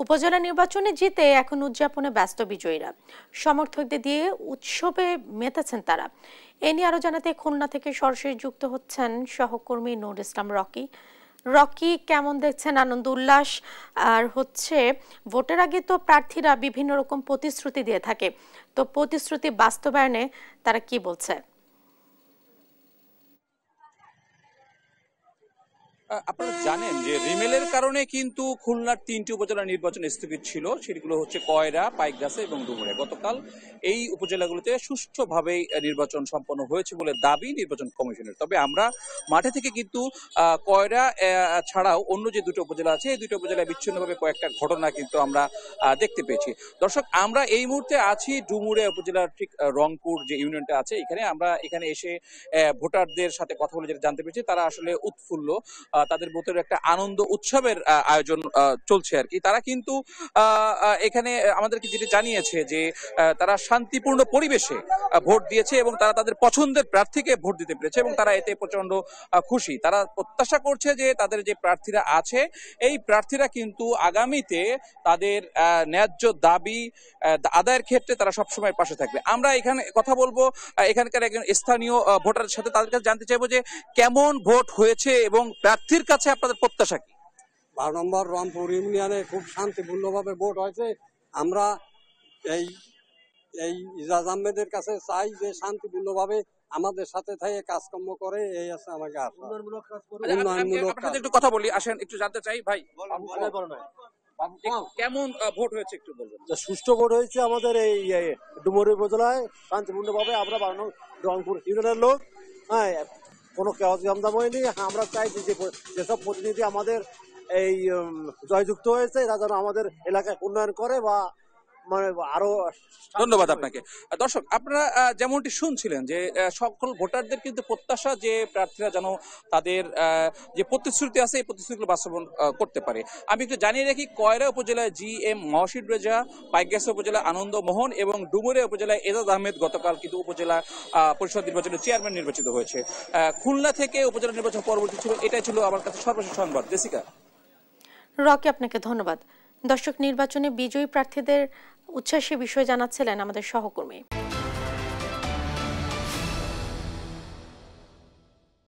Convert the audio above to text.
উপজেলা নির্বাচনে জিতে এখন উদযাপনে ব্যস্ত বিজয়ীরা। সমর্থকদের দিয়ে উৎসবে মেতেছেন তারা। এ নিয়ে আরো জানাতে খুলনা থেকে সরাসরি যুক্ত হচ্ছেন সহকর্মী নূর ইসলাম রকি। রকি, কেমন দেখছেন আনন্দ উল্লাস? আর ভোটের আগে তো প্রার্থীরা বিভিন্ন রকম প্রতিশ্রুতি দিয়ে থাকে, তো প্রতিশ্রুতি বাস্তবায়নে তারা কি বলছে? আপনারা জানেন যে রিমেলের কারণে কিন্তু খুলনার 3টি উপজেলা নির্বাচন স্থগিত ছিল। সেগুলো হচ্ছে কয়রা, পাইকগাছা এবং ডুমুরে। গতকাল এই উপজেলাগুলোতে সুষ্ঠুভাবেই নির্বাচন সম্পন্ন হয়েছে বলে দাবি নির্বাচন কমিশনের। তবে আমরা মাঠে থেকে কিন্তু কয়রা ছাড়াও অন্য যে দুটো উপজেলা আছে, এই দুটো উপজেলায় বিচ্ছিন্নভাবে কয়েকটা ঘটনা কিন্তু আমরা দেখতে পেয়েছি। দর্শক, আমরা এই মুহূর্তে আছি ডুমুরে উপজেলার ঠিক রংপুর যে ইউনিয়নটা আছে এখানে। আমরা এখানে এসে ভোটারদের সাথে কথা বলে যেটা জানতে পেরেছি, তারা আসলে উৎফুল্ল। তাদের ভোটের একটা আনন্দ উৎসবের আয়োজন চলছে আর কি। তারা কিন্তু এখানে আমাদেরকে যেটা জানিয়েছে যে তারা শান্তিপূর্ণ পরিবেশে ভোট দিয়েছে এবং তারা তাদের পছন্দের প্রার্থীকে ভোট দিতে পেরেছে এবং তারা এতে প্রচন্ড খুশি। তারা প্রত্যাশা করছে যে তাদের যে প্রার্থীরা আছে এই প্রার্থীরা কিন্তু আগামীতে তাদের ন্যায্য দাবি আদায়ের ক্ষেত্রে তারা সবসময় পাশে থাকবে। আমরা এখানে কথা বলবো এখানকার একজন স্থানীয় ভোটারের সাথে। তাদের কাছে জানতে চাইবো যে কেমন ভোট হয়েছে এবং প্রার্থীর কাছে আপনাদের প্রত্যাশা কি? 12 নম্বর রংপুর ইউনিয়নে খুব শান্তিপূর্ণভাবে ভোট হয়েছে। আমরা এই এই ইজাজ আহমেদের কাছে চাই যে শান্তিপূর্ণভাবে আমাদের সাথে থেকে কাজকর্ম করে, এই আছে আমাকে উন্নয়নমূলক। একটু কথা বলি, আসেন একটু জানতে চাই ভাই কেমন ভোট হয়েছে একটু বলবেন? সুষ্ঠু ভোট হয়েছে আমাদের এই ডুমুরি উপজেলায় শান্তিপূর্ণভাবে। আমরা রংপুর ইউনিয়নের লোক, হ্যাঁ, কোনো কেওয়াজ গামদাম হয়নি। আমরা চাইছি যে যেসব প্রতিনিধি আমাদের এই জয়যুক্ত হয়েছে এরা যেন আমাদের এলাকায় উন্নয়ন করে বা মানে আরো। ধন্যবাদ আপনাকে। দর্শক, আপনারা যেমনটি শুনছিলেন যে সকল ভোটারদের কিন্তু প্রত্যাশা যে প্রার্থীরা যেন তাদের যে প্রতিশ্রুতি আছে এই প্রতিশ্রুতিগুলো বাস্তবায়ন করতে পারে। আমি একটু জানিয়ে রাখি, কয়রা উপজেলায় GM মহসিন রেজা, পাইকগাছা উপজেলা আনন্দ মোহন এবং ডুমুরে উপজেলায় এজাজ আহমেদ গতকাল কিন্তু উপজেলা পরিষদ নির্বাচনের চেয়ারম্যান নির্বাচিত হয়েছে। খুলনা থেকে উপজেলা নির্বাচন পরবর্তী ছিল। এটাই ছিল আমার কাছে সর্বশেষ সংবাদ। জেসিকা। রকি, আপনাকে ধন্যবাদ। দর্শক, নির্বাচনে বিজয়ী প্রার্থীদের উচ্ছ্বাসের বিষয় জানাচ্ছিলেন আমাদের সহকর্মী।